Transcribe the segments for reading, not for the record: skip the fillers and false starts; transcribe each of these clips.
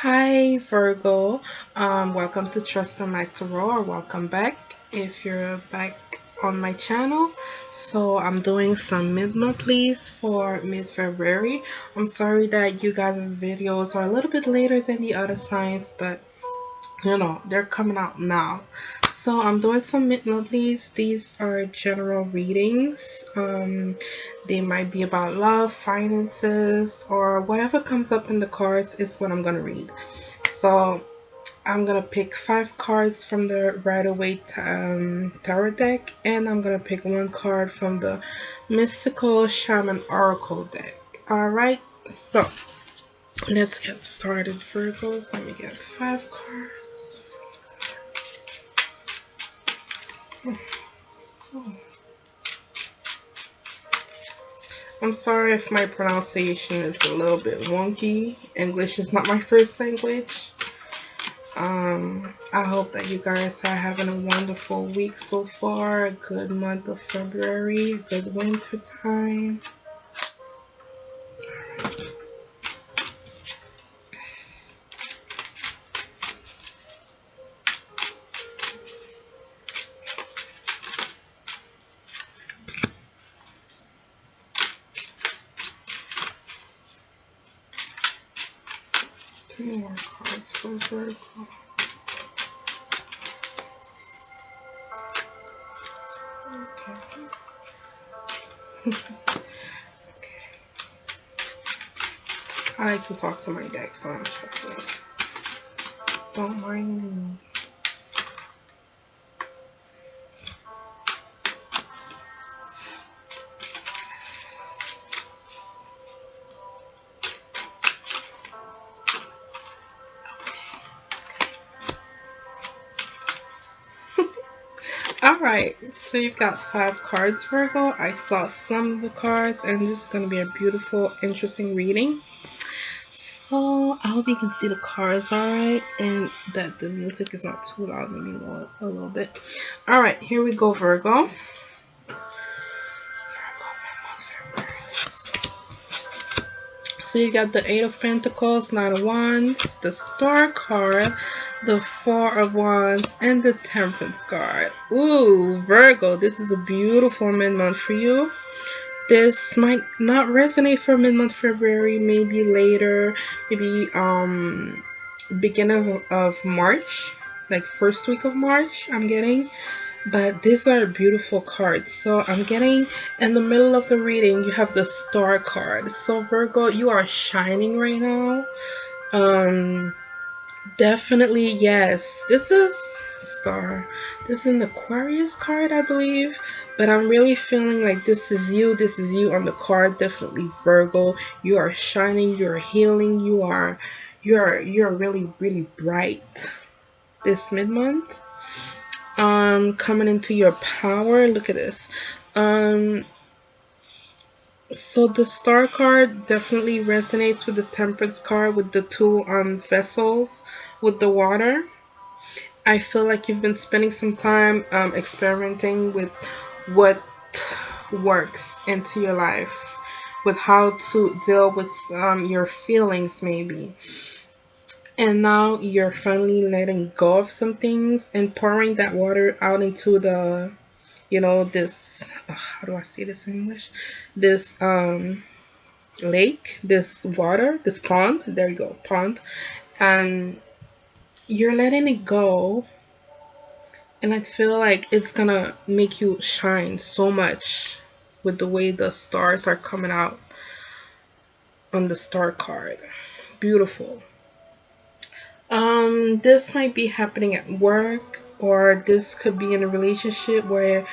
Hi Virgo, welcome to Trust and Light Tarot, or welcome back if you're back on my channel. So I'm doing some mid-monthlies for mid-February. I'm sorry that you guys' videos are a little bit later than the other signs, but you know, they're coming out now. So I'm doing some mid-monthlies. These are general readings. They might be about love, finances, or whatever comes up in the cards is what I'm gonna read. So I'm gonna pick 5 cards from the Rider-Waite tarot deck, and I'm gonna pick 1 card from the Mystical Shaman Oracle deck. Alright, so let's get started, Virgos. Let me get 5 cards. I'm sorry if my pronunciation is a little bit wonky. English is not my first language. I hope that you guys are having a wonderful week so far. A good month of February, a good winter time. Two more cards for Virgo. Okay. Okay. I like to talk to my deck, so I'm shuffling. Don't mind me. Alright, so you've got 5 cards, Virgo. I saw some of the cards, and this is going to be a beautiful, interesting reading. So, I hope you can see the cards alright, and that the music is not too loud. Let me lower it a little bit. Alright, here we go, Virgo. So you got the 8 of Pentacles, 9 of Wands, the Star card, the 4 of Wands, and the Temperance card. Ooh, Virgo, this is a beautiful mid-month for you. This might not resonate for mid-month February, maybe later, maybe beginning of March, like first week of March, I'm getting. But these are beautiful cards. So I'm getting in the middle of the reading, you have the Star card. So Virgo, you are shining right now. Definitely, yes. This is Star. This is an Aquarius card, I believe. But I'm really feeling like this is you. This is you on the card. Definitely Virgo. You are shining. You are healing. You're really, really bright this mid-month. Coming into your power. Look at this. So the Star card definitely resonates with the Temperance card, with the 2 vessels with the water. I feel like you've been spending some time experimenting with what works into your life, with how to deal with your feelings maybe. And now you're finally letting go of some things and pouring that water out into the, you know, this, how do I say this in English? This lake, this water, this pond. There you go, pond. And you're letting it go. And I feel like it's gonna make you shine so much with the way the stars are coming out on the Star card. Beautiful. This might be happening at work, or this could be in a relationship where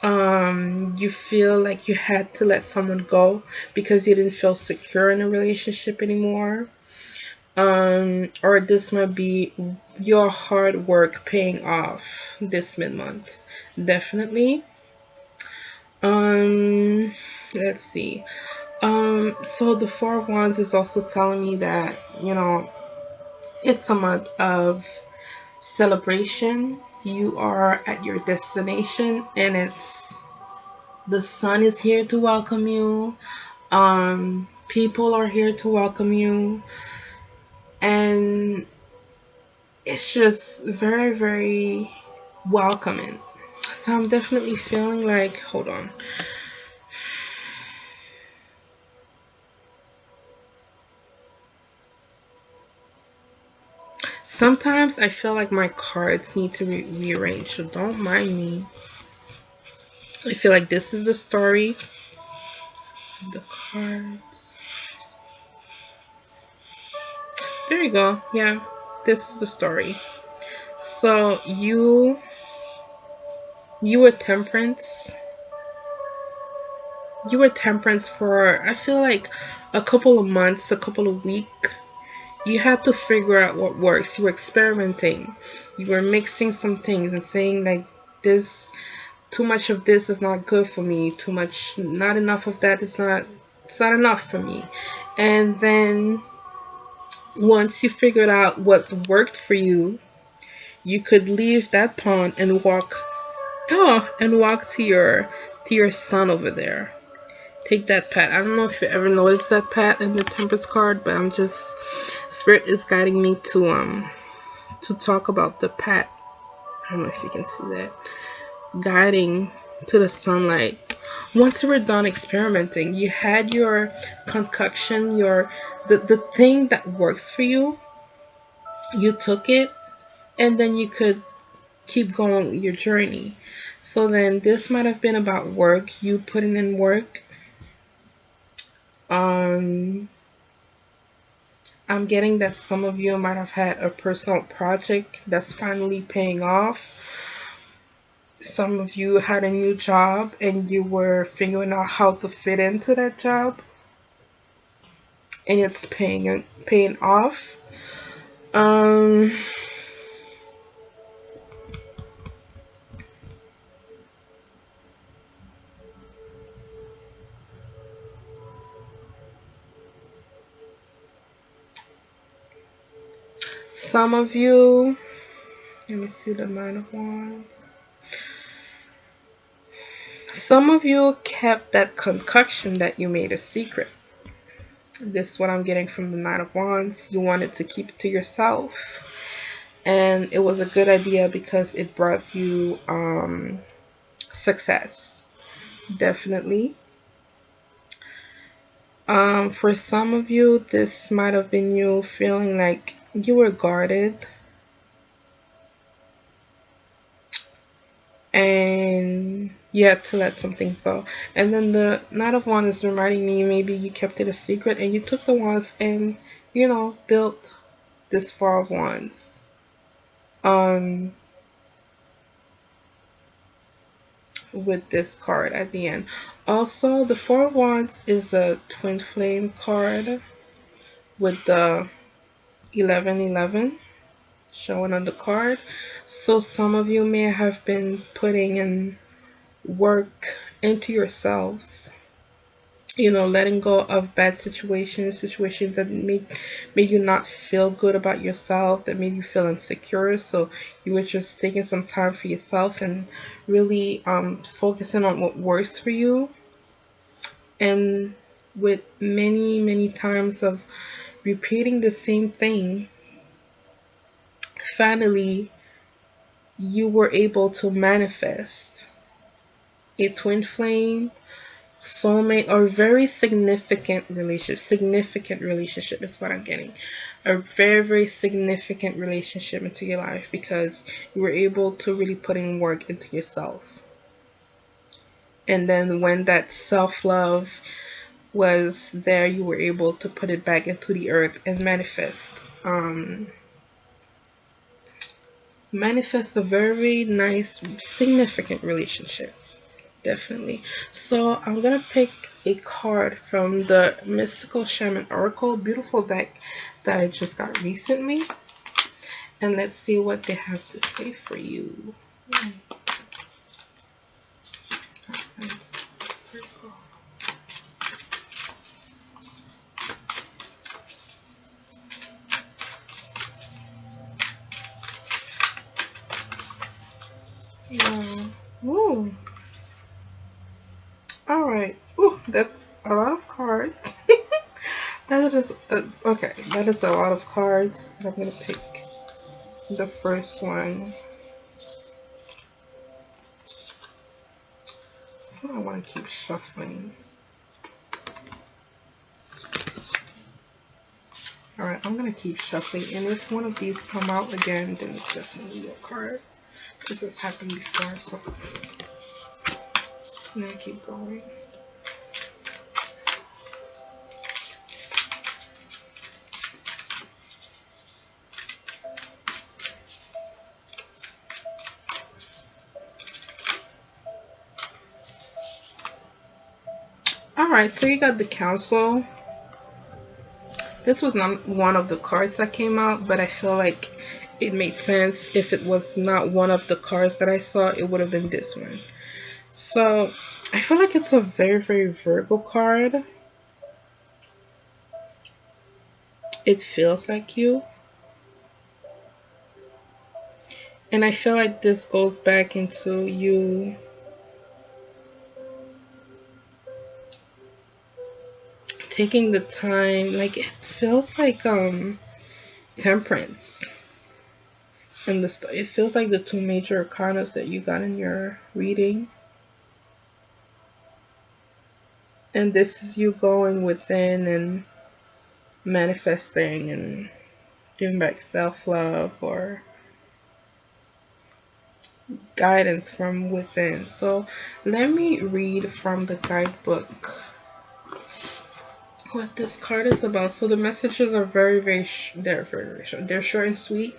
you feel like you had to let someone go because you didn't feel secure in a relationship anymore. Or this might be your hard work paying off this mid-month. Definitely. Let's see. So the 4 of Wands is also telling me that, you know, it's a month of celebration. You are at your destination, and the sun is here to welcome you. People are here to welcome you, and it's just very, very welcoming. So I'm definitely feeling like, hold on. Sometimes I feel like my cards need to be rearranged, so don't mind me. I feel like this is the story. The cards. There you go. Yeah, this is the story. So you were temperance. You were temperance for, I feel like, a couple of months, a couple of weeks. You had to figure out what works. You were experimenting. You were mixing some things and saying like, this, too much of this is not good for me. Too much, not enough of that is not, it's not enough for me. And then once you figured out what worked for you, you could leave that pond and walk, walk to your son over there. Take that pat. I don't know if you ever noticed that pat in the temperance card, but I'm just, spirit is guiding me to talk about the pat. I don't know if you can see that. Guiding to the sunlight. Once you were done experimenting, you had your concoction, the thing that works for you. You took it, and then you could keep going your journey. So then this might have been about work, you putting in work. I'm getting that some of you might have had a personal project that's finally paying off. Some of you had a new job and you were figuring out how to fit into that job, and it's paying off. Some of you, let me see the Nine of Wands. Some of you kept that concoction that you made a secret. This is what I'm getting from the Nine of Wands. You wanted to keep it to yourself. And it was a good idea because it brought you success. Definitely. For some of you, this might have been you feeling like you were guarded. And you had to let some things go. And then the Knight of Wands is reminding me maybe you kept it a secret and you took the wands and, you know, built this Four of Wands. With this card at the end. Also, the Four of Wands is a twin flame card with the 1111 showing on the card. So some of you may have been putting in work into yourselves, you know, letting go of bad situations that made you not feel good about yourself, that made you feel insecure. So you were just taking some time for yourself and really focusing on what works for you. And with many times of repeating the same thing, finally you were able to manifest a twin flame, soulmate, or very significant relationship is what I'm getting. A very significant relationship into your life because you were able to really put in work into yourself. And then when that self-love was there, you were able to put it back into the earth and manifest a very nice, significant relationship. Definitely. So I'm gonna pick a card from the Mystical Shaman Oracle, beautiful deck that I just got recently, and let's see what they have to say for you. Ooh. All right. Ooh, that's a lot of cards. That is just okay. That is a lot of cards. I'm gonna pick the first one. So I want to keep shuffling. Alright, I'm going to keep shuffling, and if one of these come out again, then it's definitely your card. This has happened before, so I'm going to keep going. Alright, so you got the Council. This was not one of the cards that came out, but I feel like it made sense. If it was not one of the cards that I saw, it would have been this one. So I feel like it's a very, very Virgo card. It feels like you. And I feel like this goes back into you taking the time. Like, it feels like Temperance. And it feels like the two major arcanas that you got in your reading. And this is you going within and manifesting and giving back self-love or guidance from within. So let me read from the guidebook what this card is about. So the messages are very, very short. They're short and sweet.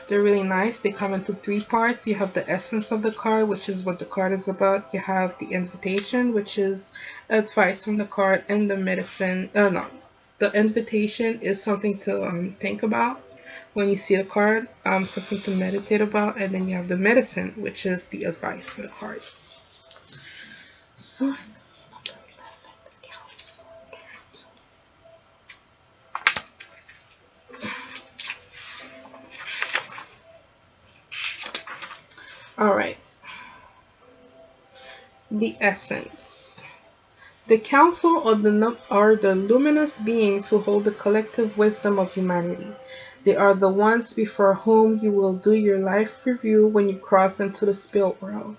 They're really nice. They come into 3 parts. You have the essence of the card, which is what the card is about. You have the invitation, which is advice from the card, and the medicine. The invitation is something to think about when you see the card, something to meditate about, and then you have the medicine, which is the advice from the card. So it's number 11, the Council. Alright. The essence. The Council are the luminous beings who hold the collective wisdom of humanity. They are the ones before whom you will do your life review when you cross into the spirit world.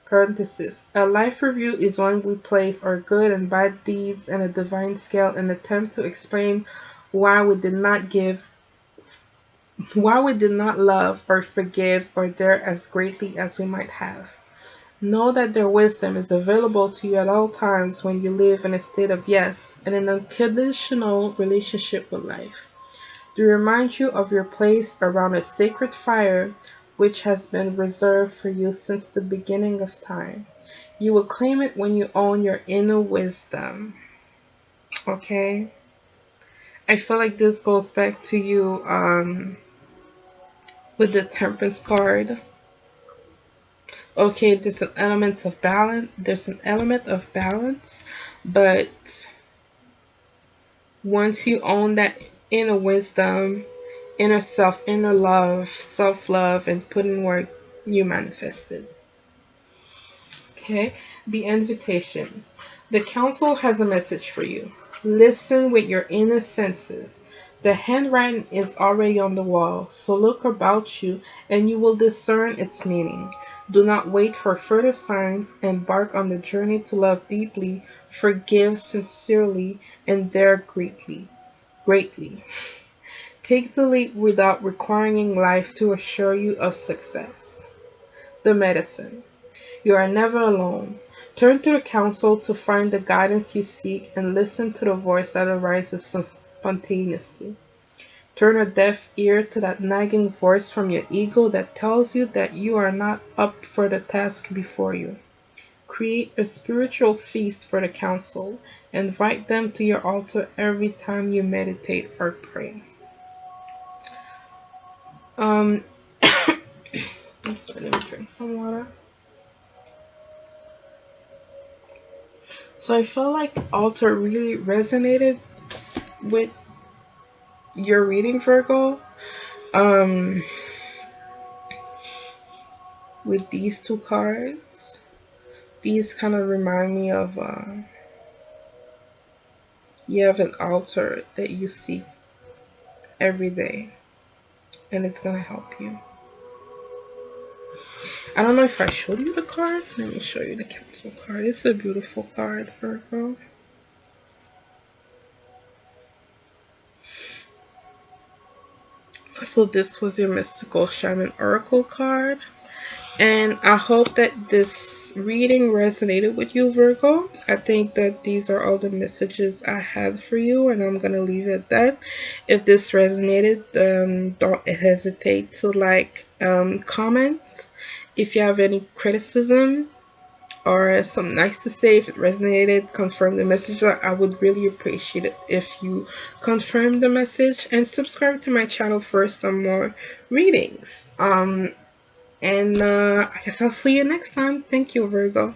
Parenthesis. A life review is when we place our good and bad deeds in a divine scale and attempt to explain why we did not love or forgive or dare as greatly as we might have. Know that their wisdom is available to you at all times when you live in a state of yes and an unconditional relationship with life. They remind you of your place around a sacred fire which has been reserved for you since the beginning of time. You will claim it when you own your inner wisdom. Okay? I feel like this goes back to you with the Temperance card. Okay, there's an element of balance, but once you own that inner wisdom, inner self, inner love, self-love, and put in work, you manifest it. Okay, the invitation. The Council has a message for you. Listen with your inner senses. The handwriting is already on the wall, so look about you and you will discern its meaning. Do not wait for further signs. Embark on the journey to love deeply, forgive sincerely, and dare greatly. Take the leap without requiring life to assure you of success. The medicine. You are never alone. Turn to the Council to find the guidance you seek and listen to the voice that arises spontaneously. Turn a deaf ear to that nagging voice from your ego that tells you that you are not up for the task before you. Create a spiritual feast for the Council. Invite them to your altar every time you meditate or pray. I'm sorry, let me drink some water. So I feel like altar really resonated with your reading, Virgo. With these 2 cards, these kind of remind me of you have an altar that you seek every day. and it's gonna help you. I don't know if I showed you the card. Let me show you the Council card. It's a beautiful card, Virgo. So this was your Mystical Shaman Oracle card. And I hope that this reading resonated with you, Virgo. I think that these are all the messages I had for you, and I'm going to leave it at that. If this resonated, don't hesitate to comment. If you have any criticism or something nice to say, if it resonated, confirm the message. I would really appreciate it if you confirm the message, and subscribe to my channel for some more readings. And I guess I'll see you next time. Thank you, Virgo.